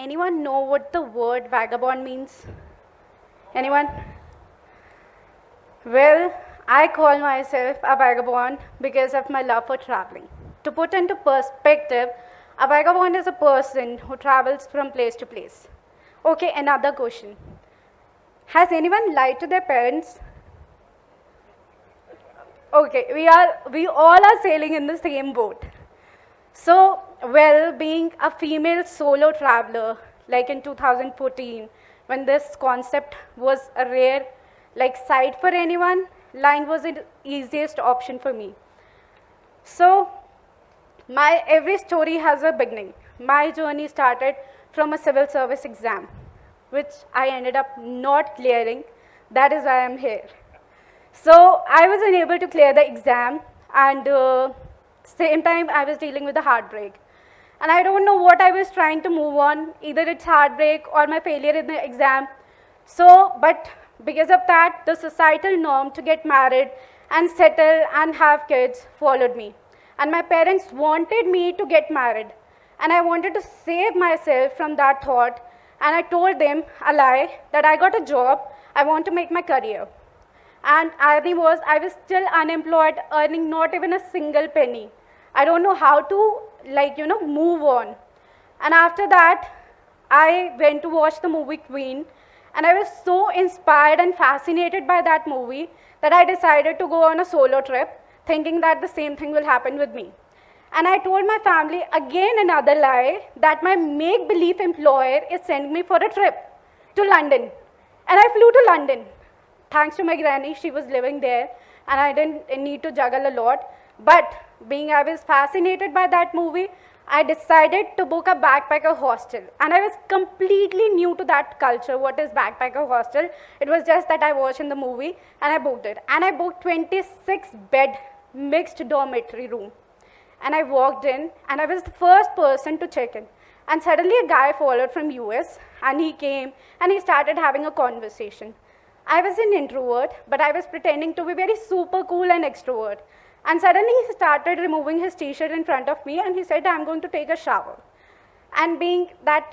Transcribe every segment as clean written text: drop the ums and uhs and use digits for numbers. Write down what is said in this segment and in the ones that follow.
anyone know what the word vagabond means? Anyone? Well, I call myself a vagabond because of my love for traveling. To put into perspective, a vagabond is a person who travels from place to place. Okay, another question. Has anyone lied to their parents? Okay, we all are sailing in the same boat. So, well, being a female solo traveler, like in 2014, when this concept was a rare sight for anyone, lying was the easiest option for me. So, my every story has a beginning. My journey started from a civil service exam, which I ended up not clearing. That is why I'm here. So I was unable to clear the exam, and same time I was dealing with a heartbreak. And I don't know what I was trying to move on, either it's heartbreak or my failure in the exam. So, but because of that, the societal norm to get married and settle and have kids followed me. And my parents wanted me to get married. And I wanted to save myself from that thought. And I told them a lie that I got a job, I want to make my career. And irony was, I was still unemployed, earning not even a single penny. I don't know how to, move on. And after that, I went to watch the movie Queen, and I was so inspired and fascinated by that movie that I decided to go on a solo trip, thinking that the same thing will happen with me. And I told my family again another lie that my make-believe employer is sending me for a trip to London. And I flew to London. Thanks to my granny, she was living there, and I didn't need to juggle a lot. But being I was fascinated by that movie, I decided to book a backpacker hostel. And I was completely new to that culture, what is backpacker hostel. It was just that I watched in the movie, and I booked it. And I booked 26-bed mixed dormitory room. And I walked in, and I was the first person to check in. And suddenly a guy followed from US, and he came, and he started having a conversation. I was an introvert, but I was pretending to be very super cool and extrovert. And suddenly he started removing his t-shirt in front of me, and he said, I'm going to take a shower. And being that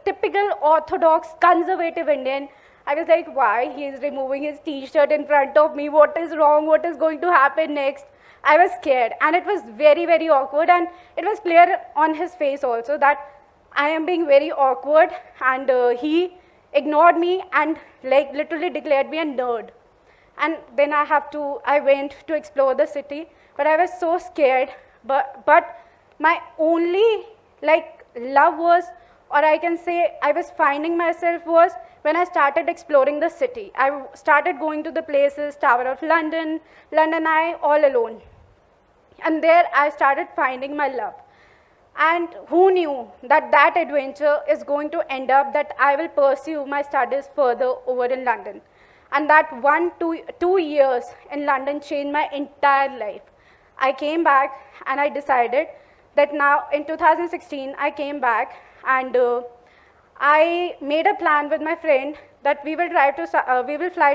typical orthodox conservative Indian, I was like, why? He is removing his t-shirt in front of me. What is wrong? What is going to happen next? I was scared, and it was very, very awkward, and it was clear on his face also that I am being very awkward, and he ignored me and literally declared me a nerd. And then I went to explore the city, but I was so scared. But my only love was, or I can say I was finding myself was when I started exploring the city. I started going to the places, Tower of London, London Eye, all alone. And there I started finding my love. And who knew that that adventure is going to end up that I will pursue my studies further over in London. And that 2 years in London changed my entire life. I came back and I decided that now in 2016 I came back, and I made a plan with my friend that we will fly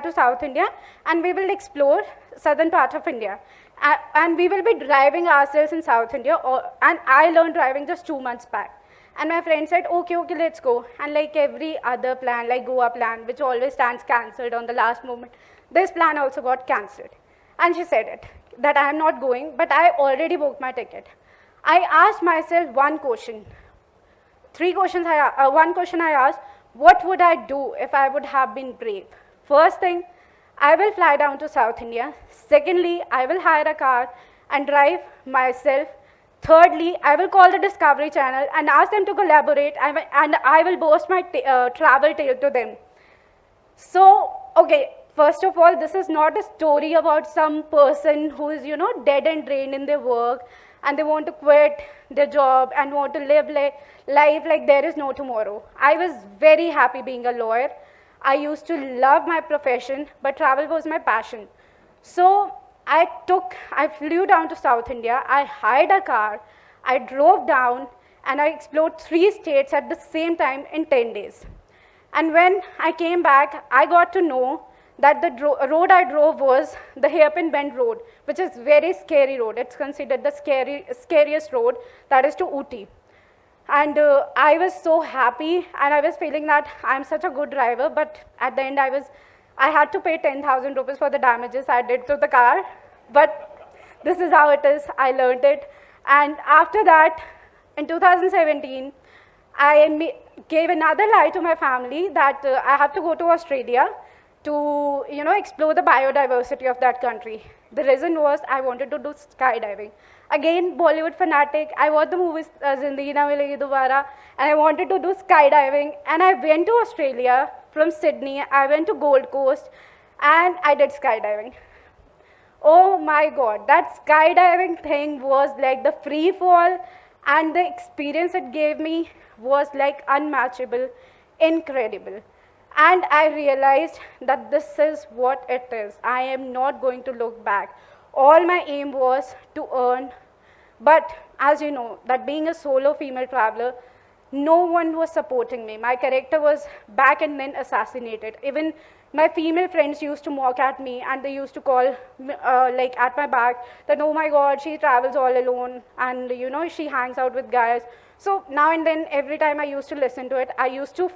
to South India, and we will explore southern part of India. And we will be driving ourselves in South India, and I learned driving just 2 months back. And my friend said, okay, let's go. And like every other plan, like Goa plan, which always stands cancelled on the last moment, this plan also got cancelled. And she said it, that I am not going, but I already booked my ticket. I asked myself one question. One question I asked, what would I do if I would have been brave? First thing, I will fly down to South India. Secondly, I will hire a car and drive myself. Thirdly, I will call the Discovery Channel and ask them to collaborate, and I will boast my travel tale to them. So, okay, first of all, this is not a story about some person who is, dead and drained in their work, and they want to quit their job and want to live life like there is no tomorrow. I was very happy being a lawyer. I used to love my profession, but travel was my passion. So I flew down to South India, I hired a car, I drove down, and I explored 3 states at the same time in 10 days. And when I came back, I got to know that the road I drove was the Hairpin Bend Road, which is very scary road. It's considered the scariest road, that is to Ooty. And I was so happy, and I was feeling that I'm such a good driver, but at the end I had to pay 10,000 rupees for the damages I did to the car. But this is how it is, I learned it. And after that, in 2017, gave another lie to my family that I have to go to Australia to explore the biodiversity of that country. The reason was I wanted to do skydiving. Again, Bollywood fanatic, I watched the movie Zindagi Na Milegi Dobara, and I wanted to do skydiving, and I went to Australia from Sydney. I went to Gold Coast, and I did skydiving. Oh my God, that skydiving thing was like the free fall, and the experience it gave me was like unmatchable, incredible. And I realized that this is what it is. I am not going to look back. All my aim was to earn, but as you know, that being a solo female traveler, no one was supporting me. My character was back and then assassinated. Even my female friends used to mock at me, and they used to call like at my back that, oh my God, she travels all alone, and she hangs out with guys. So now and then, every time I used to listen to it, I used to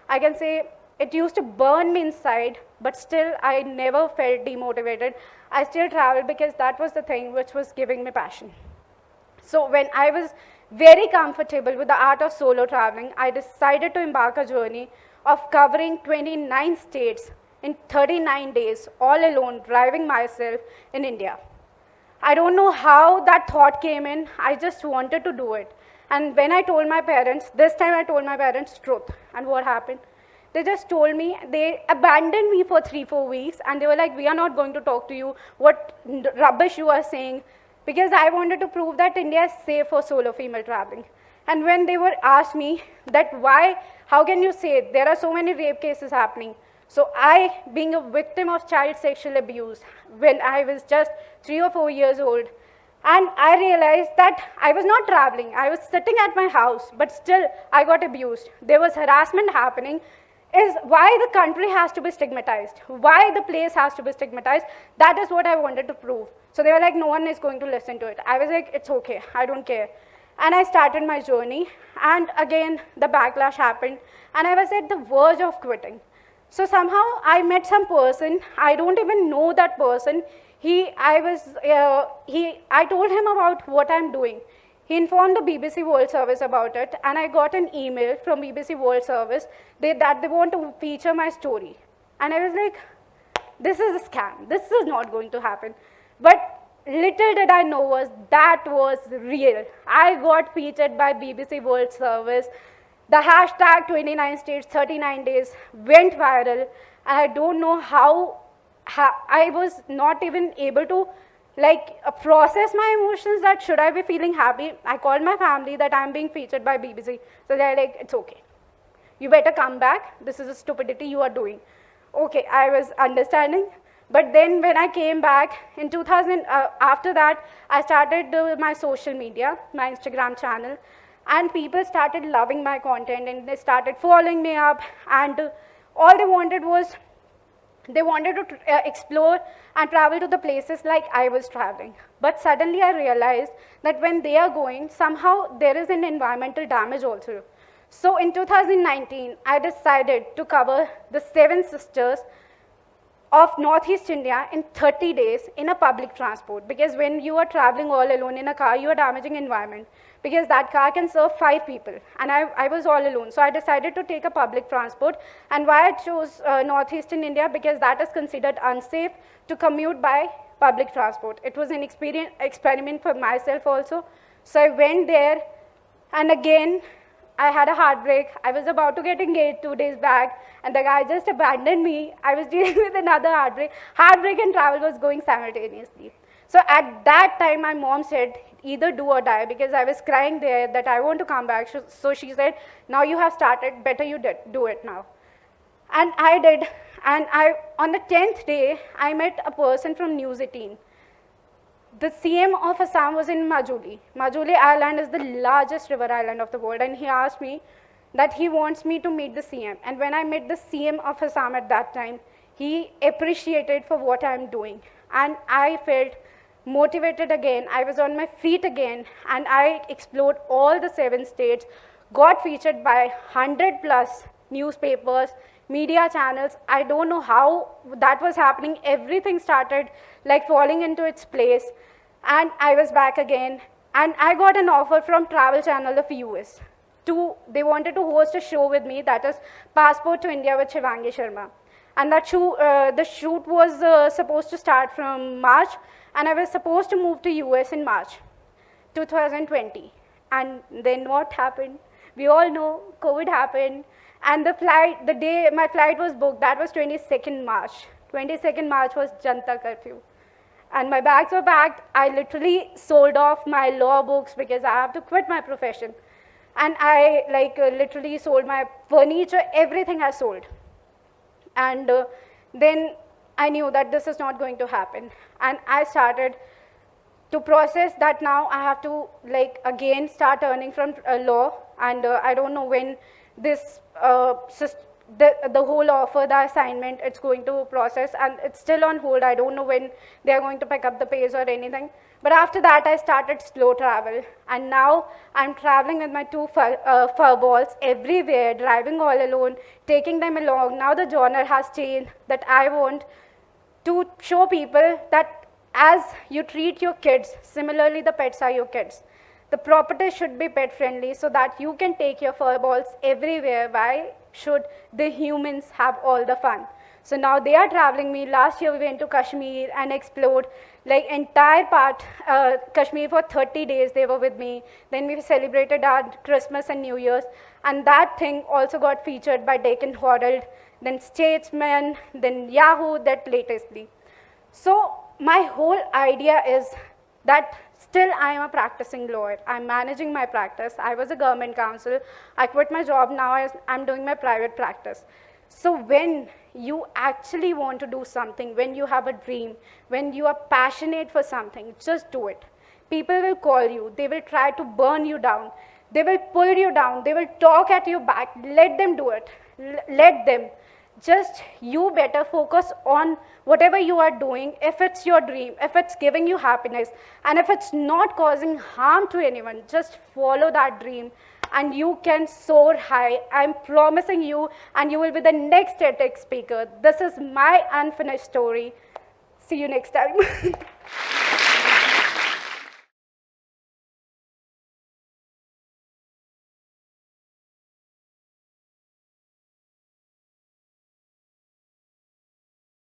I can say it used to burn me inside, but still I never felt demotivated. I still traveled because that was the thing which was giving me passion. So when I was very comfortable with the art of solo traveling, I decided to embark a journey of covering 29 states in 39 days, all alone, driving myself in India. I don't know how that thought came in. I just wanted to do it. And when I told my parents, this time I told my parents truth. And what happened? They just told me, they abandoned me for 3-4 weeks, and they were like, we are not going to talk to you, what rubbish you are saying, because I wanted to prove that India is safe for solo female traveling. And when they were asked me that why, how can you say it? There are so many rape cases happening. So I, being a victim of child sexual abuse, when I was just 3 or 4 years old, and I realized that I was not traveling. I was sitting at my house, but still I got abused. There was harassment happening. Is why the country has to be stigmatized, why the place has to be stigmatized. That is what I wanted to prove. So they were like, no one is going to listen to it. I was like, it's okay, I don't care. And I started my journey, and again the backlash happened, and I was at the verge of quitting. So somehow I met some person, I don't even know that person. I told him about what I'm doing. He informed the BBC World Service about it, and I got an email from BBC World Service that they want to feature my story. And I was like, this is a scam. This is not going to happen. But little did I know was that was real. I got featured by BBC World Service. The hashtag 29 states, 39 days went viral, and I don't know how I was not even able to process my emotions that should I be feeling happy. I called my family that I'm being featured by BBC. So they're like, it's okay. You better come back. This is a stupidity you are doing. Okay, I was understanding. But then when I came back in 2000, after that, I started my social media, my Instagram channel, and people started loving my content, and they started following me up, and all they wanted was, they wanted to explore and travel to the places like I was traveling. But suddenly I realized that when they are going, somehow there is an environmental damage also. So in 2019, I decided to cover the 7 sisters of Northeast India in 30 days in a public transport. Because when you are traveling all alone in a car, you are damaging environment. Because that car can serve 5 people, and I was all alone. So I decided to take a public transport. And why I chose Northeastern India? Because that is considered unsafe to commute by public transport. It was an experiment for myself also. So I went there, and again, I had a heartbreak. I was about to get engaged 2 days back, and the guy just abandoned me. I was dealing with another heartbreak. Heartbreak and travel was going simultaneously. So at that time, my mom said, either do or die, because I was crying there that I want to come back. So she said, now you have started, better you do it now. And I did. And on the 10th day, I met a person from News 18. The CM of Assam was in Majuli. Majuli Island is the largest river island of the world, and he asked me that he wants me to meet the CM. And when I met the CM of Assam at that time, he appreciated for what I'm doing. And I felt motivated again. I was on my feet again, and I explored all the 7 states, got featured by 100 plus newspapers, media channels. I don't know how that was happening. Everything started like falling into its place, and I was back again. And I got an offer from Travel Channel of US. They wanted to host a show with me, that is Passport to India with Shivangi Sharma. And that the shoot was supposed to start from March, and I was supposed to move to US in March 2020. And then what happened? We all know COVID happened, and the day my flight was booked, that was 22nd March. 22nd March was Janta curfew. And my bags were packed. I literally sold off my law books because I have to quit my profession. And I literally sold my furniture, everything I sold. And then I knew that this is not going to happen. And I started to process that now I have to again start earning from law. And I don't know when this, the whole offer, the assignment, it's going to process, and it's still on hold. I don't know when they're going to pick up the pace or anything. But after that, I started slow travel, and now I'm traveling with my 2 fur balls everywhere, driving all alone, taking them along. Now the genre has changed, that I want to show people that as you treat your kids, similarly the pets are your kids. The property should be pet friendly so that you can take your fur balls everywhere. Why should the humans have all the fun? So now they are traveling me. Last year we went to Kashmir and explored entire part, Kashmir for 30 days they were with me. Then we celebrated our Christmas and New Year's, and that thing also got featured by Deccan Herald, then Statesman, then Yahoo, that latestly. So my whole idea is that still I am a practicing lawyer. I'm managing my practice. I was a government counsel. I quit my job. Now I'm doing my private practice. So when you actually want to do something, when you have a dream, when you are passionate for something, just do it. People will call you. They will try to burn you down. They will pull you down. They will talk at your back. Let them do it. Let them. Just you better focus on whatever you are doing. If it's your dream, if it's giving you happiness, and if it's not causing harm to anyone, just follow that dream and you can soar high. I'm promising you, and you will be the next TEDx speaker. This is my unfinished story. See you next time.